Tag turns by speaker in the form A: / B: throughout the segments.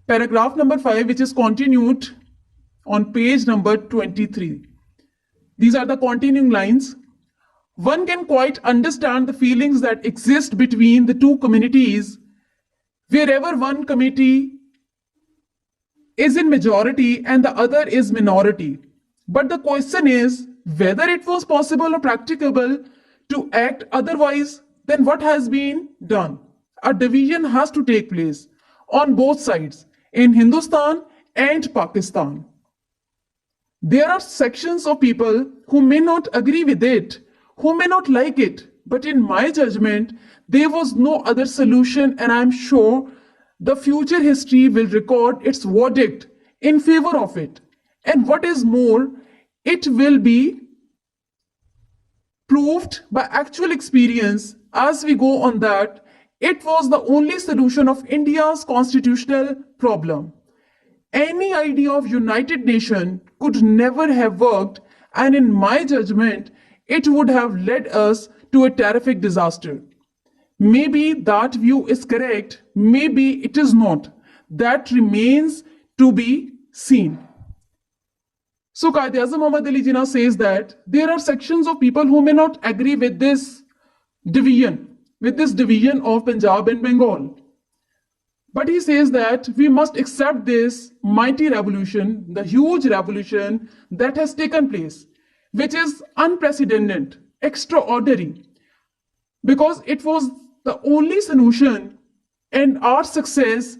A: Paragraph number 5, which is continued on page number 23. These are the continuing lines. One can quite understand the feelings that exist between the two communities wherever one committee is in majority and the other is minority. But the question is whether it was possible or practicable to act otherwise than what has been done. A division has to take place on both sides, in Hindustan and Pakistan. There are sections of people who may not agree with it, who may not like it, but in my judgment, there was no other solution, and I'm sure the future history will record its verdict in favor of it. And what is more, it will be proved by actual experience as we go on that it was the only solution of India's constitutional problem. Any idea of United Nations could never have worked, and in my judgment, it would have led us to a terrific disaster. Maybe that view is correct, maybe it is not. That remains to be seen. So Quaid-e-Azam Muhammad Ali Jinnah says that there are sections of people who may not agree with this division of Punjab and Bengal. But he says that we must accept this mighty revolution, the huge revolution that has taken place, which is unprecedented, extraordinary, because it was the only solution, and our success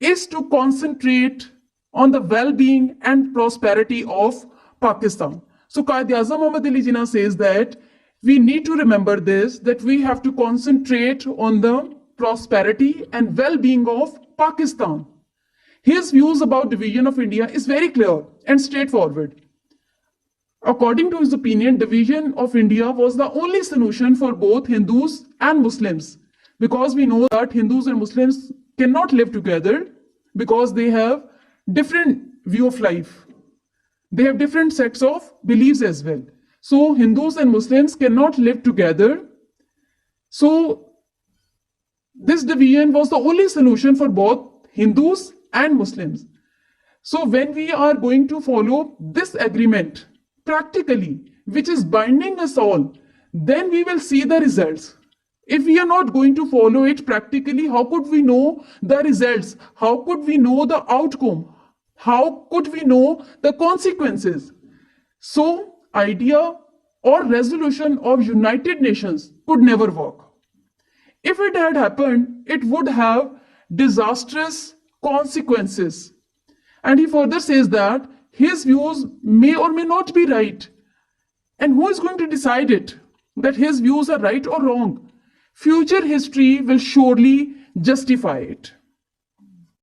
A: is to concentrate on the well-being and prosperity of Pakistan. So Quaid-e-Azam Muhammad Ali Jinnah says that we need to remember this, that we have to concentrate on the prosperity and well-being of Pakistan. His views about division of India is very clear and straightforward. According to his opinion, division of India was the only solution for both Hindus and Muslims, because we know that Hindus and Muslims cannot live together because they have different view of life. They have different sets of beliefs as well. So Hindus and Muslims cannot live together. So this division was the only solution for both Hindus and Muslims. So when we are going to follow this agreement practically, which is binding us all, then we will see the results. If we are not going to follow it practically, how could we know the results? How could we know the outcome? How could we know the consequences? So idea or resolution of United Nations could never work. If it had happened, it would have disastrous consequences. And he further says that his views may or may not be right. And who is going to decide it? That his views are right or wrong? Future history will surely justify it.